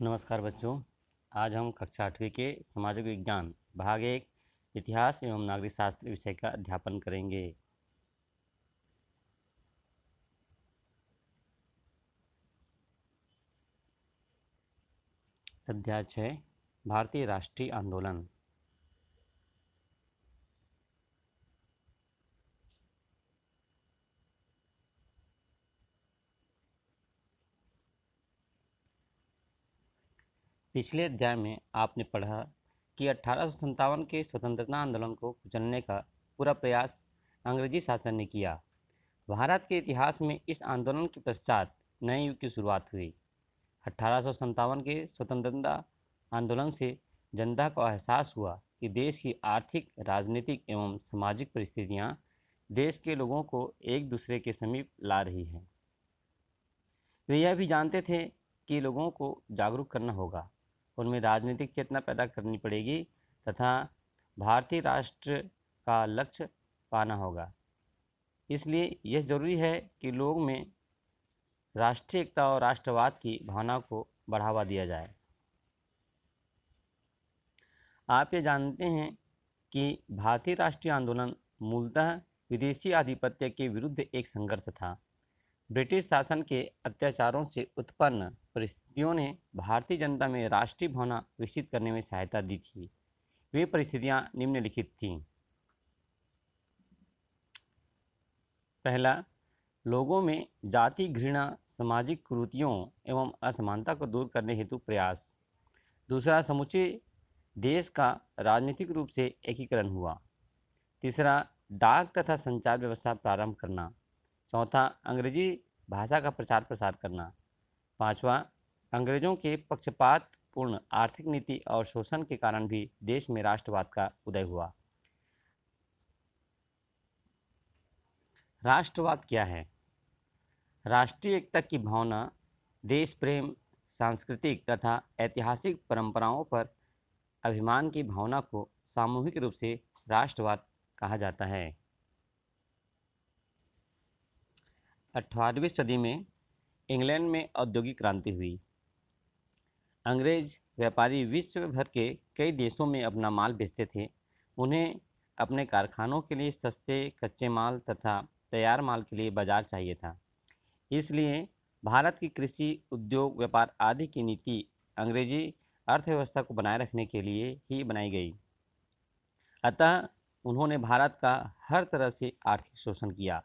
नमस्कार बच्चों। आज हम कक्षा 8वीं के सामाजिक विज्ञान भाग 1 इतिहास एवं नागरिक शास्त्र विषय का अध्यापन करेंगे। अध्याय 6 भारतीय राष्ट्रीय आंदोलन। पिछले अध्याय में आपने पढ़ा कि 1857 के स्वतंत्रता आंदोलन को कुचलने का पूरा प्रयास अंग्रेजी शासन ने किया। भारत के इतिहास में इस आंदोलन के पश्चात नए युग की शुरुआत हुई। 1857 के स्वतंत्रता आंदोलन से जनता को एहसास हुआ कि देश की आर्थिक, राजनीतिक एवं सामाजिक परिस्थितियां देश के लोगों को एक दूसरे के समीप ला रही हैं। वे यह भी जानते थे कि लोगों को जागरूक करना होगा, उनमें राजनीतिक चेतना पैदा करनी पड़ेगी तथा भारतीय राष्ट्र का लक्ष्य पाना होगा। इसलिए यह जरूरी है कि लोग में राष्ट्रीय एकता और राष्ट्रवाद की भावना को बढ़ावा दिया जाए। आप ये जानते हैं कि भारतीय राष्ट्रीय आंदोलन मूलतः विदेशी आधिपत्य के विरुद्ध एक संघर्ष था। ब्रिटिश शासन के अत्याचारों से उत्पन्न परिस्थितियों ने भारतीय जनता में राष्ट्रीय भावना विकसित करने में सहायता दी थी। वे परिस्थितियां निम्नलिखित थीं। पहला, लोगों में जाति घृणा, सामाजिक कुरीतियों एवं असमानता को दूर करने हेतु प्रयास। दूसरा, समूचे देश का राजनीतिक रूप से एकीकरण हुआ। तीसरा, डाक तथा संचार व्यवस्था प्रारंभ करना। चौथा, अंग्रेजी भाषा का प्रचार प्रसार करना। पांचवा, अंग्रेजों के पक्षपातपूर्ण आर्थिक नीति और शोषण के कारण भी देश में राष्ट्रवाद का उदय हुआ। राष्ट्रवाद क्या है? राष्ट्रीय एकता की भावना, देश प्रेम, सांस्कृतिक तथा ऐतिहासिक परंपराओं पर अभिमान की भावना को सामूहिक रूप से राष्ट्रवाद कहा जाता है। 18वीं सदी में इंग्लैंड में औद्योगिक क्रांति हुई। अंग्रेज व्यापारी विश्व भर के कई देशों में अपना माल बेचते थे। उन्हें अपने कारखानों के लिए सस्ते कच्चे माल तथा तैयार माल के लिए बाजार चाहिए था। इसलिए भारत की कृषि, उद्योग, व्यापार आदि की नीति अंग्रेजी अर्थव्यवस्था को बनाए रखने के लिए ही बनाई गई। अतः उन्होंने भारत का हर तरह से आर्थिक शोषण किया।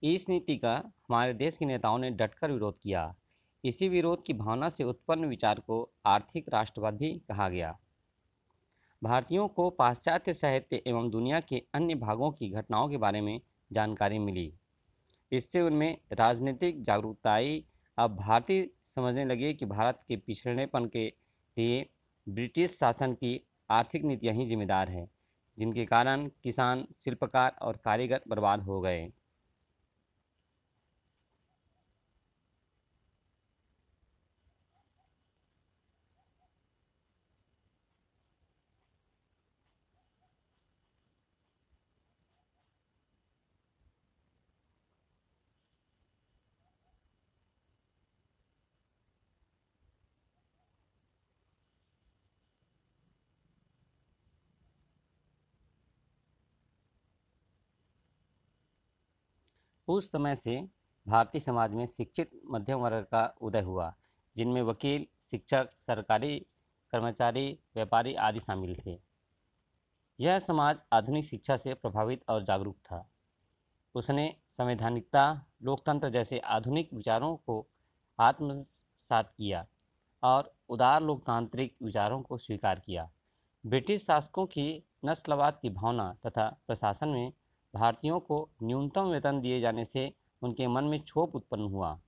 इस नीति का हमारे देश के नेताओं ने डटकर विरोध किया। इसी विरोध की भावना से उत्पन्न विचार को आर्थिक राष्ट्रवाद भी कहा गया। भारतीयों को पाश्चात्य साहित्य एवं दुनिया के अन्य भागों की घटनाओं के बारे में जानकारी मिली। इससे उनमें राजनीतिक जागरूकता आई। अब भारतीय समझने लगे कि भारत के पिछड़ेपन के लिए ब्रिटिश शासन की आर्थिक नीतियां ही जिम्मेदार है, जिनके कारण किसान, शिल्पकार और कारीगर बर्बाद हो गए। उस समय से भारतीय समाज में शिक्षित मध्यम वर्ग का उदय हुआ, जिनमें वकील, शिक्षक, सरकारी कर्मचारी, व्यापारी आदि शामिल थे। यह समाज आधुनिक शिक्षा से प्रभावित और जागरूक था। उसने संवैधानिकता, लोकतंत्र जैसे आधुनिक विचारों को आत्मसात किया और उदार लोकतांत्रिक विचारों को स्वीकार किया। ब्रिटिश शासकों की नस्लवाद की भावना तथा प्रशासन में भारतीयों को न्यूनतम वेतन दिए जाने से उनके मन में क्षोभ उत्पन्न हुआ।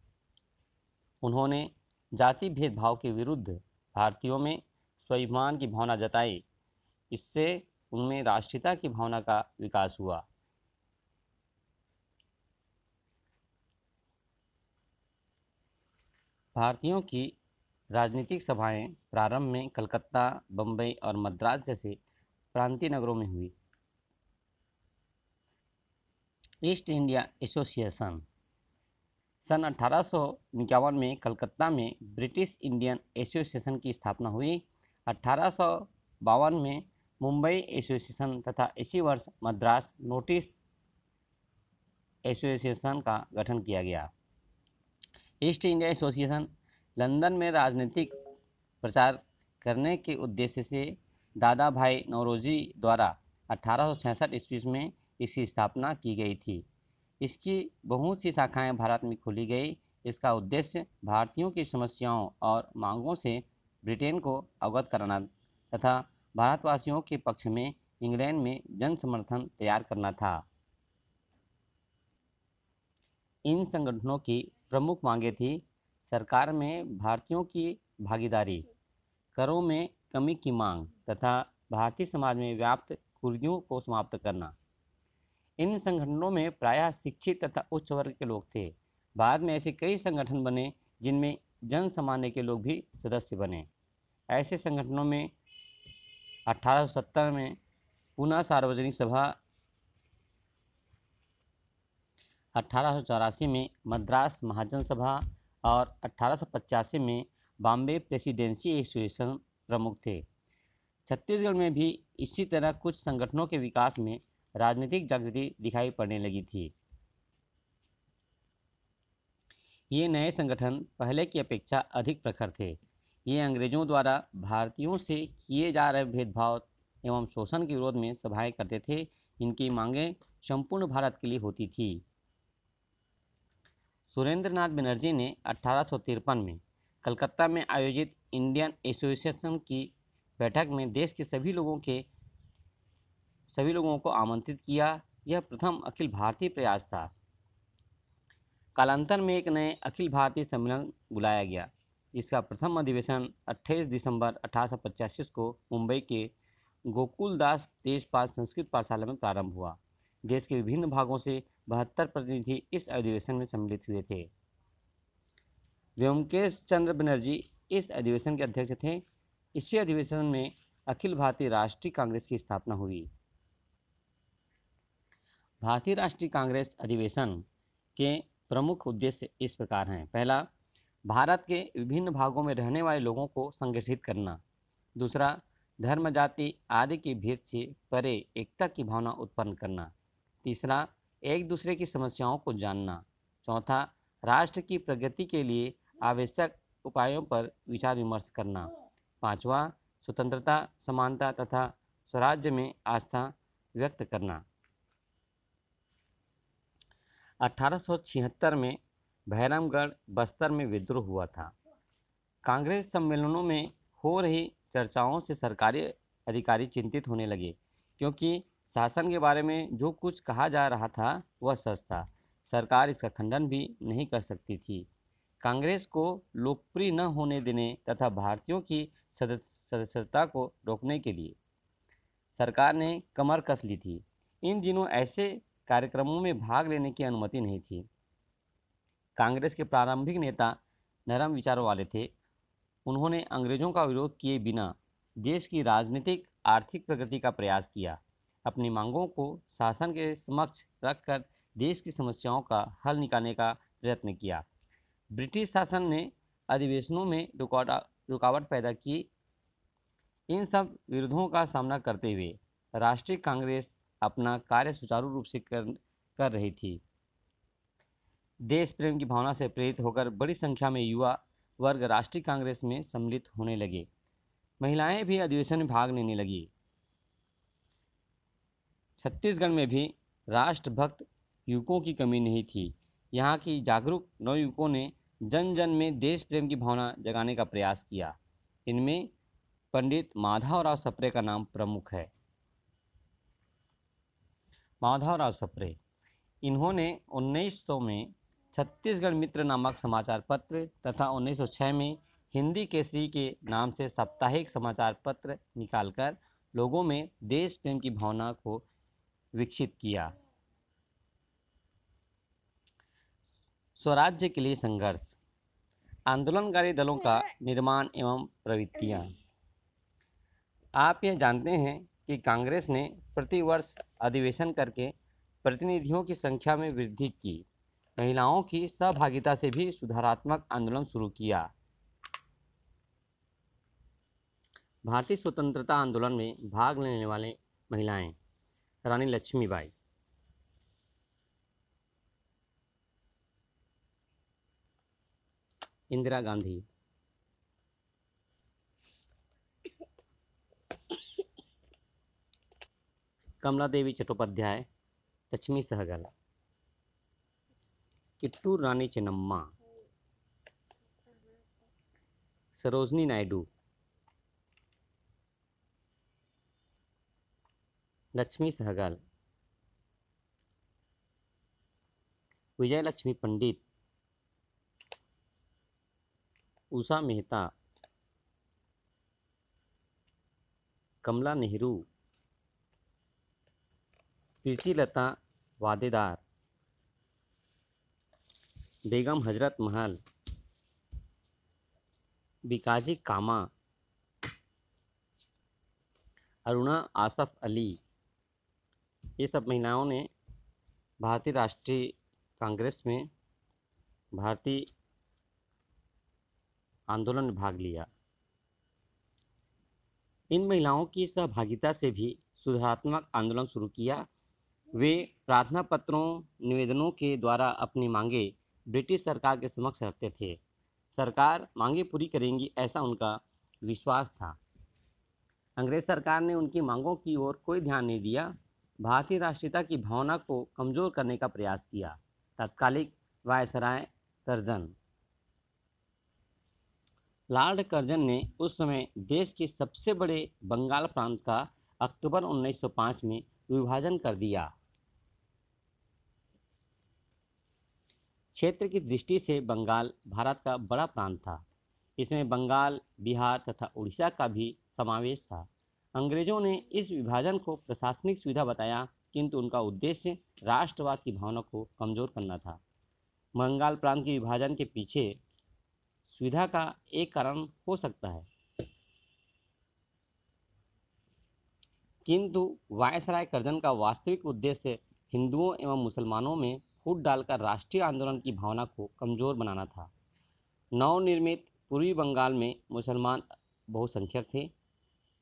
उन्होंने जाति भेदभाव के विरुद्ध भारतीयों में स्वाभिमान की भावना जताई। इससे उनमें राष्ट्रीयता की भावना का विकास हुआ। भारतीयों की राजनीतिक सभाएं प्रारंभ में कलकत्ता, बम्बई और मद्रास जैसे प्रांतीय नगरों में हुई। ईस्ट इंडिया एसोसिएशन सन 1851 में कलकत्ता में ब्रिटिश इंडियन एसोसिएशन की स्थापना हुई। 1852 में मुंबई एसोसिएशन तथा इसी वर्ष मद्रास नोटिस एसोसिएशन का गठन किया गया। ईस्ट इंडिया एसोसिएशन लंदन में राजनीतिक प्रचार करने के उद्देश्य से दादा भाई नौरोजी द्वारा 1866 ईस्वी में इसकी स्थापना की गई थी। इसकी बहुत सी शाखाएं भारत में खोली गई। इसका उद्देश्य भारतीयों की समस्याओं और मांगों से ब्रिटेन को अवगत कराना तथा भारतवासियों के पक्ष में इंग्लैंड में जन समर्थन तैयार करना था। इन संगठनों की प्रमुख मांगें थी सरकार में भारतीयों की भागीदारी, करों में कमी की मांग तथा भारतीय समाज में व्याप्त कुरीतियों को समाप्त करना। इन संगठनों में प्रायः शिक्षित तथा उच्च वर्ग के लोग थे। बाद में ऐसे कई संगठन बने जिनमें जन सामान्य के लोग भी सदस्य बने। ऐसे संगठनों में 1870 में पुनः सार्वजनिक सभा, 1884 में मद्रास महाजन सभा और 1885 में बॉम्बे प्रेसिडेंसी एसोसिएशन प्रमुख थे। छत्तीसगढ़ में भी इसी तरह कुछ संगठनों के विकास में राजनीतिक जागृति दिखाई पड़ने लगी थी। ये नए संगठन पहले की अपेक्षा अधिक प्रखर थे। ये अंग्रेजों द्वारा भारतीयों से किए जा रहे भेदभाव एवं शोषण के विरोध में सभाएं करते थे। इनकी मांगें संपूर्ण भारत के लिए होती थी। सुरेंद्रनाथ बनर्जी ने 1853 में कलकत्ता में आयोजित इंडियन एसोसिएशन की बैठक में देश के सभी लोगों को आमंत्रित किया। यह प्रथम अखिल भारतीय प्रयास था। कालांतर में एक नए अखिल भारतीय सम्मेलन बुलाया गया, जिसका प्रथम अधिवेशन 28 दिसंबर 1885 को मुंबई के गोकुलदास तेजपाल संस्कृत पाठशाला में प्रारंभ हुआ। देश के विभिन्न भागों से 72 प्रतिनिधि इस अधिवेशन में सम्मिलित हुए थे। व्योमकेश चंद्र बनर्जी इस अधिवेशन के अध्यक्ष थे। इसी अधिवेशन में अखिल भारतीय राष्ट्रीय कांग्रेस की स्थापना हुई। भारतीय राष्ट्रीय कांग्रेस अधिवेशन के प्रमुख उद्देश्य इस प्रकार हैं। पहला, भारत के विभिन्न भागों में रहने वाले लोगों को संगठित करना। दूसरा, धर्म जाति आदि के भेद से परे एकता की भावना उत्पन्न करना। तीसरा, एक दूसरे की समस्याओं को जानना। चौथा, राष्ट्र की प्रगति के लिए आवश्यक उपायों पर विचार विमर्श करना। पांचवा, स्वतंत्रता, समानता तथा स्वराज्य में आस्था व्यक्त करना। 1876 में भैरमगढ़ बस्तर में विद्रोह हुआ था। कांग्रेस सम्मेलनों में हो रही चर्चाओं से सरकारी अधिकारी चिंतित होने लगे, क्योंकि शासन के बारे में जो कुछ कहा जा रहा था वह सच था। सरकार इसका खंडन भी नहीं कर सकती थी। कांग्रेस को लोकप्रिय न होने देने तथा भारतीयों की सदस्यता को रोकने के लिए सरकार ने कमर कस ली थी। इन दिनों ऐसे कार्यक्रमों में भाग लेने की अनुमति नहीं थी। कांग्रेस के प्रारंभिक नेता नरम विचारों वाले थे। उन्होंने अंग्रेजों का विरोध किए बिना देश की राजनीतिक आर्थिक प्रगति का प्रयास किया। अपनी मांगों को शासन के समक्ष रखकर देश की समस्याओं का हल निकालने का प्रयत्न किया। ब्रिटिश शासन ने अधिवेशनों में रुकावट पैदा की। इन सब विरोधों का सामना करते हुए राष्ट्रीय कांग्रेस अपना कार्य सुचारू रूप से कर रही थी। देश प्रेम की भावना से प्रेरित होकर बड़ी संख्या में युवा वर्ग राष्ट्रीय कांग्रेस में सम्मिलित होने लगे। महिलाएं भी अधिवेशन में भाग लेने लगी। छत्तीसगढ़ में भी राष्ट्रभक्त युवकों की कमी नहीं थी। यहाँ की जागरूक नवयुवकों ने जन जन में देश प्रेम की भावना जगाने का प्रयास किया। इनमें पंडित माधवराव सप्रे का नाम प्रमुख है। माधवराव सप्रे, इन्होंने 1900 में छत्तीसगढ़ मित्र नामक समाचार पत्र तथा 1906 में हिंदी केसरी के नाम से साप्ताहिक समाचार पत्र निकालकर लोगों में देश प्रेम की भावना को विकसित किया। स्वराज्य के लिए संघर्ष, आंदोलनकारी दलों का निर्माण एवं प्रवृत्तियाँ। आप यह जानते हैं कि कांग्रेस ने प्रतिवर्ष अधिवेशन करके प्रतिनिधियों की संख्या में वृद्धि की। महिलाओं की सहभागिता से भी सुधारात्मक आंदोलन शुरू किया। भारतीय स्वतंत्रता आंदोलन में भाग लेने वाले महिलाएं: रानी लक्ष्मीबाई, इंदिरा गांधी, कमला देवी चट्टोपाध्याय, लक्ष्मी सहगल, किट्टूर रानी चेन्नम्मा, सरोजनी नायडू, लक्ष्मी सहगल, विजय लक्ष्मी पंडित, उषा मेहता, कमला नेहरू, प्रीतिलता वादेदार, बेगम हजरत महल, बिकाजी कामा, अरुणा आसफ अली, ये सब महिलाओं ने भारतीय राष्ट्रीय कांग्रेस में भारतीय आंदोलन में भाग लिया। इन महिलाओं की सहभागिता से भी सुधारात्मक आंदोलन शुरू किया। वे प्रार्थना पत्रों, निवेदनों के द्वारा अपनी मांगे ब्रिटिश सरकार के समक्ष रखते थे। सरकार मांगे पूरी करेंगी, ऐसा उनका विश्वास था। अंग्रेज सरकार ने उनकी मांगों की ओर कोई ध्यान नहीं दिया, भारतीय राष्ट्रीयता की भावना को कमजोर करने का प्रयास किया। तत्कालिक वायसराय कर्जन: लॉर्ड कर्जन ने उस समय देश के सबसे बड़े बंगाल प्रांत का अक्टूबर 1905 में विभाजन कर दिया। क्षेत्र की दृष्टि से बंगाल भारत का बड़ा प्रांत था। इसमें बंगाल, बिहार तथा उड़ीसा का भी समावेश था। अंग्रेजों ने इस विभाजन को प्रशासनिक सुविधा बताया, किंतु उनका उद्देश्य राष्ट्रवाद की भावना को कमजोर करना था। बंगाल प्रांत के विभाजन के पीछे सुविधा का एक कारण हो सकता है, किंतु वायसराय कर्जन का वास्तविक उद्देश्य हिंदुओं एवं मुसलमानों में फूट डालकर राष्ट्रीय आंदोलन की भावना को कमजोर बनाना था। नवनिर्मित पूर्वी बंगाल में मुसलमान बहुसंख्यक थे।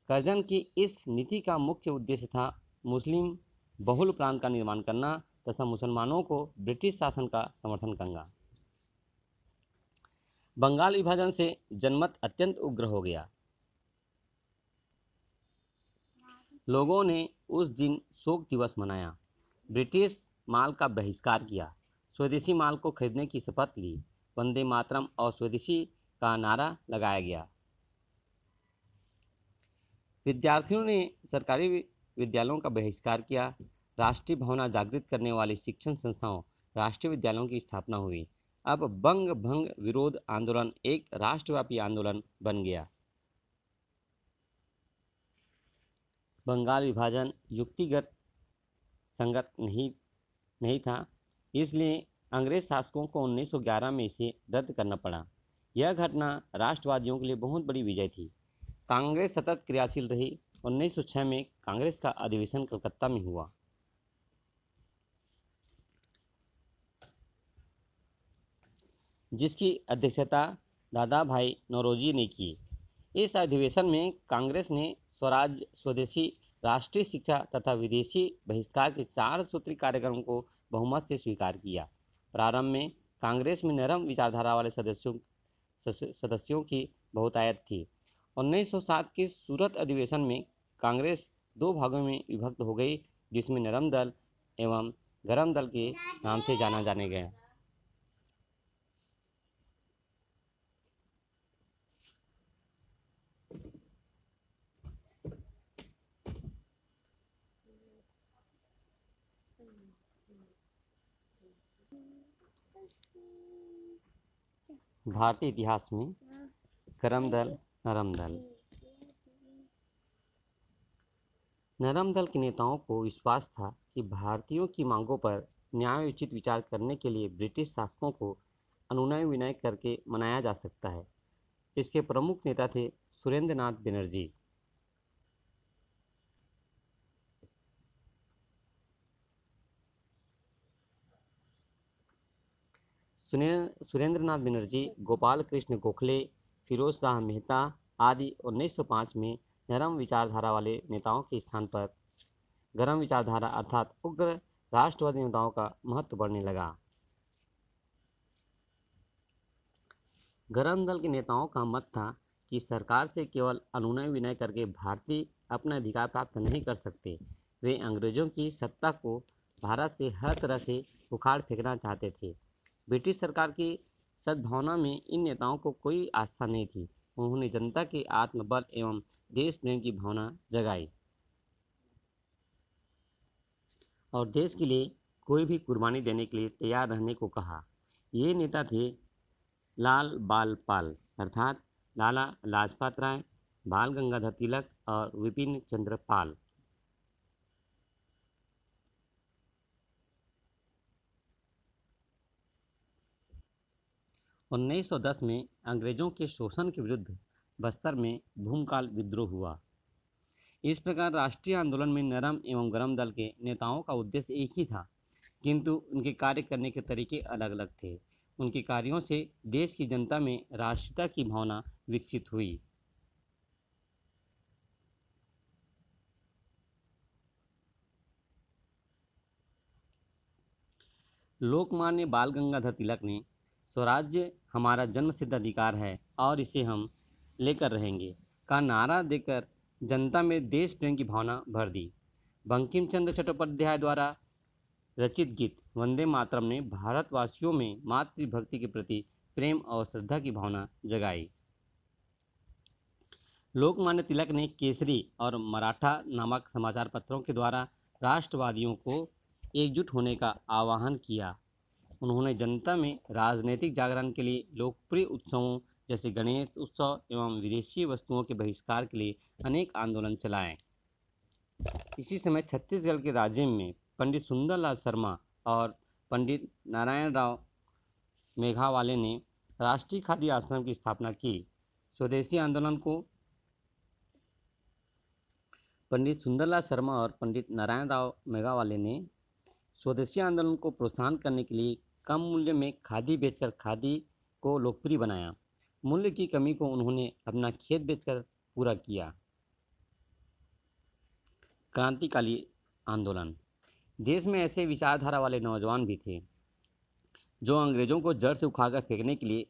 कर्जन की इस नीति का मुख्य उद्देश्य था मुस्लिम बहुल प्रांत का निर्माण करना तथा मुसलमानों को ब्रिटिश शासन का समर्थन करना। बंगाल विभाजन से जनमत अत्यंत उग्र हो गया। लोगों ने उस दिन शोक दिवस मनाया, ब्रिटिश माल का बहिष्कार किया, स्वदेशी माल को खरीदने की शपथ ली, वंदे मातरम और स्वदेशी का नारा लगाया गया। विद्यार्थियों ने सरकारी विद्यालयों का बहिष्कार किया। राष्ट्रीय भावना जागृत करने वाली शिक्षण संस्थाओं, राष्ट्रीय विद्यालयों की स्थापना हुई। अब बंग भंग विरोध आंदोलन एक राष्ट्रव्यापी आंदोलन बन गया। बंगाल विभाजन युक्तिगत संगत नहीं था, इसलिए अंग्रेज शासकों को 1911 में इसे रद्द करना पड़ा। यह घटना राष्ट्रवादियों के लिए बहुत बड़ी विजय थी। कांग्रेस सतत क्रियाशील रही। 1906 में कांग्रेस का अधिवेशन कलकत्ता में हुआ। जिसकी अध्यक्षता दादा भाई नौरोजी ने की। इस अधिवेशन में कांग्रेस ने स्वराज, स्वदेशी, राष्ट्रीय शिक्षा तथा विदेशी बहिष्कार के 4 सूत्री कार्यक्रम को बहुमत से स्वीकार किया। प्रारंभ में कांग्रेस में नरम विचारधारा वाले सदस्यों की बहुतायत थी। 1907 के सूरत अधिवेशन में कांग्रेस 2 भागों में विभक्त हो गई, जिसमें नरम दल एवं गरम दल के नाम से जाने गए। भारतीय इतिहास में गरम दल, नरम दल। नरम दल के नेताओं को विश्वास था कि भारतीयों की मांगों पर न्यायोचित विचार करने के लिए ब्रिटिश शासकों को अनुनय विनय करके मनाया जा सकता है। इसके प्रमुख नेता थे सुरेंद्र नाथ बनर्जी। सुरेंद्रनाथ बनर्जी, गोपाल कृष्ण गोखले, फिरोज शाह मेहता आदि 1905 में नरम विचारधारा वाले नेताओं के स्थान पर गरम विचारधारा अर्थात उग्र राष्ट्रवादी नेताओं का महत्व बढ़ने लगा। गरम दल के नेताओं का मत था कि सरकार से केवल अनुनय विनय करके भारतीय अपना अधिकार प्राप्त नहीं कर सकते। वे अंग्रेजों की सत्ता को भारत से हर तरह से उखाड़ फेंकना चाहते थे। ब्रिटिश सरकार की सद्भावना में इन नेताओं को कोई आस्था नहीं थी। उन्होंने जनता के आत्मबल एवं देश प्रेम की भावना जगाई और देश के लिए कोई भी कुर्बानी देने के लिए तैयार रहने को कहा। ये नेता थे लाल बाल पाल अर्थात लाला लाजपत राय, बाल गंगाधर तिलक और विपिन चंद्र पाल। उन्नीस 1910 में अंग्रेजों के शोषण के विरुद्ध बस्तर में भूमकाल विद्रोह हुआ। इस प्रकार राष्ट्रीय आंदोलन में नरम एवं गरम दल के नेताओं का उद्देश्य एक ही था, किंतु उनके कार्य करने के तरीके अलग अलग थे। उनके कार्यों से देश की जनता में राष्ट्रीयता की भावना विकसित हुई। लोकमान्य बाल गंगाधर तिलक ने स्वराज्य हमारा जन्मसिद्ध अधिकार है और इसे हम लेकर रहेंगे का नारा देकर जनता में देश प्रेम की भावना भर दी। बंकिम चंद्र चट्टोपाध्याय द्वारा रचित गीत वंदे मातरम ने भारतवासियों में मातृभक्ति के प्रति प्रेम और श्रद्धा की भावना जगाई। लोकमान्य तिलक ने केसरी और मराठा नामक समाचार पत्रों के द्वारा राष्ट्रवादियों को एकजुट होने का आह्वान किया। उन्होंने जनता में राजनीतिक जागरण के लिए लोकप्रिय उत्सवों जैसे गणेश उत्सव एवं विदेशी वस्तुओं के बहिष्कार के लिए अनेक आंदोलन चलाए। इसी समय छत्तीसगढ़ के राजिम में पंडित सुंदरलाल शर्मा और पंडित नारायण राव मेघावाले ने राष्ट्रीय खादी आश्रम की स्थापना की। स्वदेशी आंदोलन को पंडित सुंदरलाल शर्मा और पंडित नारायण राव मेघावाले ने स्वदेशी आंदोलन को प्रोत्साहन करने के लिए कम मूल्य में खादी बेचकर खादी को लोकप्रिय बनाया। मूल्य की कमी को उन्होंने अपना खेत बेचकर पूरा किया। क्रांतिकाली आंदोलन। देश में ऐसे विचारधारा वाले नौजवान भी थे जो अंग्रेजों को जड़ से उखाड़कर फेंकने के लिए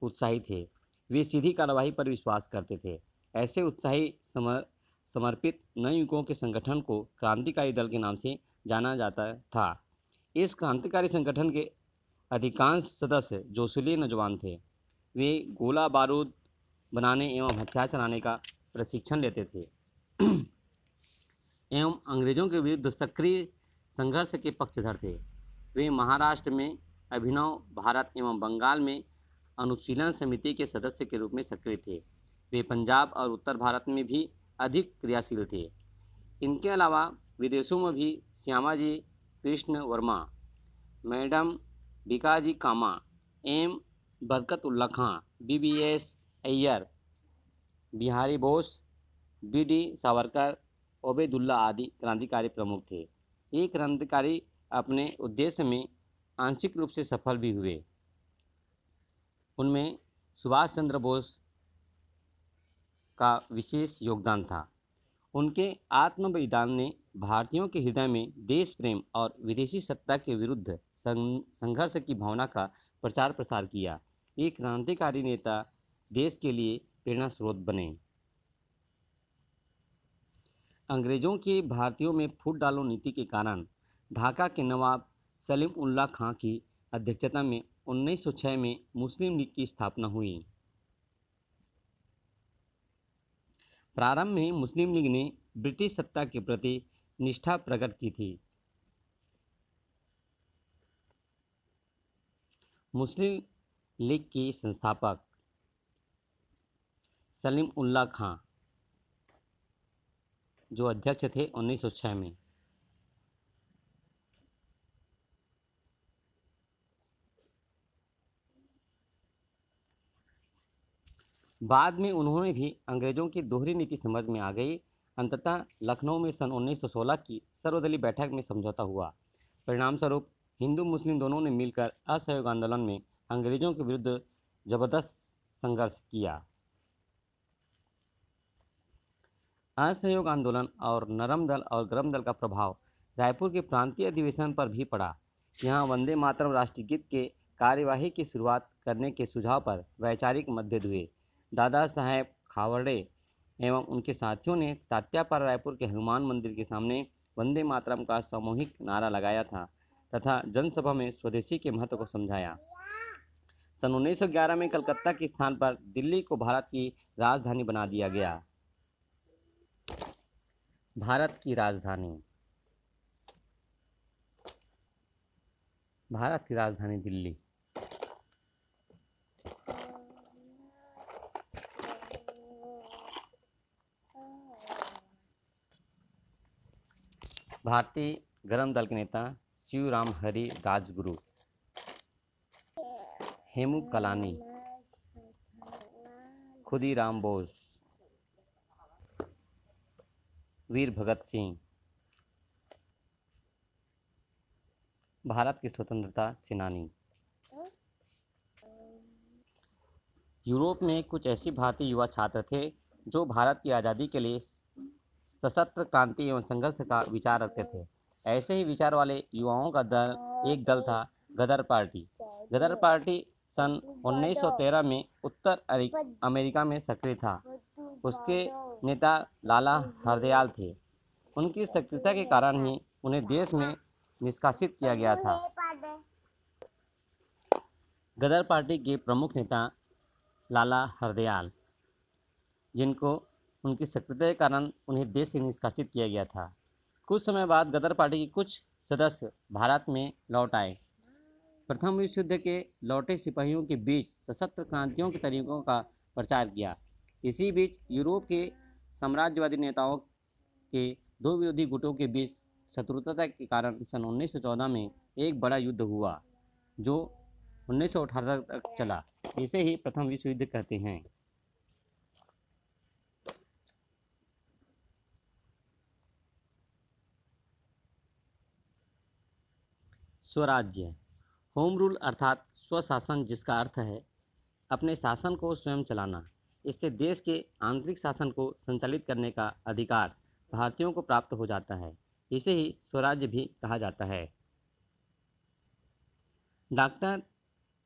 उत्साही थे। वे सीधी कार्रवाई पर विश्वास करते थे। ऐसे उत्साही समर्पित नवयुवकों के संगठन को क्रांतिकारी दल के नाम से जाना जाता था। इस क्रांतिकारी संगठन के अधिकांश सदस्य जोशीले नौजवान थे। वे गोला बारूद बनाने एवं हथियार चलाने का प्रशिक्षण लेते थे एवं अंग्रेजों के विरुद्ध सक्रिय संघर्ष के पक्षधर थे। वे महाराष्ट्र में अभिनव भारत एवं बंगाल में अनुशीलन समिति के सदस्य के रूप में सक्रिय थे। वे पंजाब और उत्तर भारत में भी अधिक क्रियाशील थे। इनके अलावा विदेशों में भी श्यामाजी कृष्ण वर्मा, मैडम भिकाजी कामा, एम बरकतुल्ला खां, बीबीएस अय्यर, बिहारी बोस, बीडी सावरकर, ओबेदुल्ला आदि क्रांतिकारी प्रमुख थे। ये क्रांतिकारी अपने उद्देश्य में आंशिक रूप से सफल भी हुए। उनमें सुभाष चंद्र बोस का विशेष योगदान था। उनके आत्म बलिदान ने भारतीयों के हृदय में देश प्रेम और विदेशी सत्ता के विरुद्ध संघर्ष की भावना का प्रचार प्रसार किया। ये क्रांतिकारी नेता देश के लिए प्रेरणा स्रोत बने। अंग्रेजों की भारतीयों में फूट डालो नीति के कारण ढाका के नवाब सलीम उल्लाह खां की अध्यक्षता में 1906 में मुस्लिम लीग की स्थापना हुई। प्रारंभ में मुस्लिम लीग ने ब्रिटिश सत्ता के प्रति निष्ठा प्रकट की थी। मुस्लिम लीग के संस्थापक सलीम उल्लाह खां जो अध्यक्ष थे 1906 में। बाद में उन्होंने भी अंग्रेजों की दोहरी नीति समझ में आ गई। अंततः लखनऊ में सन 1916 की सर्वदलीय बैठक में समझौता हुआ। परिणामस्वरूप हिंदू मुस्लिम दोनों ने मिलकर असहयोग आंदोलन में अंग्रेजों के विरुद्ध जबरदस्त संघर्ष किया। असहयोग आंदोलन और नरम दल और गरम दल का प्रभाव रायपुर के प्रांतीय अधिवेशन पर भी पड़ा। यहाँ वंदे मातरम राष्ट्रीय गीत के कार्यवाही की शुरुआत करने के सुझाव पर वैचारिक मतभेद हुए। दादा साहेब खावड़े एवं उनके साथियों ने तात्यापारा रायपुर के हनुमान मंदिर के सामने वंदे मातरम का सामूहिक नारा लगाया था तथा जनसभा में स्वदेशी के महत्व को समझाया। सन 1911 में कलकत्ता के स्थान पर दिल्ली को भारत की राजधानी बना दिया गया। भारत की राजधानी दिल्ली। भारतीय गरम दल के नेता शिवराम हरि राजगुरु, हेमू कलानी, खुदीराम बोस, वीर भगत सिंह। भारत के स्वतंत्रता सेनानी। यूरोप में कुछ ऐसे भारतीय युवा छात्र थे जो भारत की आज़ादी के लिए सशस्त्र क्रांति एवं संघर्ष का विचार रखते थे। ऐसे ही विचार वाले युवाओं का एक दल था गदर पार्टी। गदर पार्टी सन 1913 में उत्तर अमेरिका में सक्रिय था। उसके नेता लाला हरदयाल थे। उनकी सक्रियता के कारण ही उन्हें देश में निष्कासित किया गया था। गदर पार्टी के प्रमुख नेता लाला हरदयाल, जिनको उनकी सक्रियता के कारण उन्हें देश से निष्कासित किया गया था। कुछ समय बाद गदर पार्टी के कुछ सदस्य भारत में लौट आए। प्रथम विश्व युद्ध के लौटे सिपाहियों के बीच सशस्त्र क्रांतियों के तरीकों का प्रचार किया। इसी बीच यूरोप के साम्राज्यवादी नेताओं के दो विरोधी गुटों के बीच शत्रुता के कारण सन 1914 में एक बड़ा युद्ध हुआ जो 1918 तक चला। इसे ही प्रथम विश्व युद्ध कहते हैं। स्वराज्य, होम रूल अर्थात स्वशासन, जिसका अर्थ है अपने शासन को स्वयं चलाना। इससे देश के आंतरिक शासन को संचालित करने का अधिकार भारतीयों को प्राप्त हो जाता है। इसे ही स्वराज्य भी कहा जाता है। डॉक्टर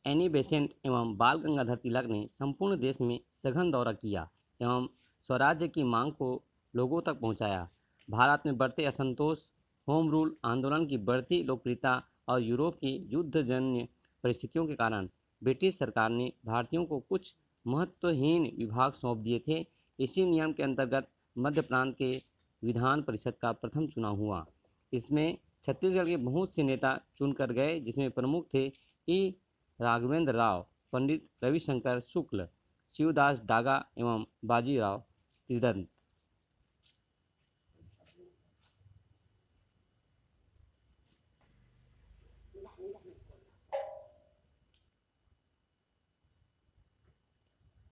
एनी बेसेंट एवं बाल गंगाधर तिलक ने संपूर्ण देश में सघन दौरा किया एवं स्वराज्य की मांग को लोगों तक पहुंचाया। भारत में बढ़ते असंतोष, होम रूल आंदोलन की बढ़ती लोकप्रियता और यूरोप की युद्धजन्य परिस्थितियों के कारण ब्रिटिश सरकार ने भारतीयों को कुछ महत्वहीन विभाग सौंप दिए थे। इसी नियम के अंतर्गत मध्य प्रांत के विधान परिषद का प्रथम चुनाव हुआ। इसमें छत्तीसगढ़ के बहुत से नेता चुनकर गए, जिसमें प्रमुख थे ई राघवेंद्र राव, पंडित रविशंकर शुक्ल, शिवदास डागा एवं बाजीराव त्रिदंत।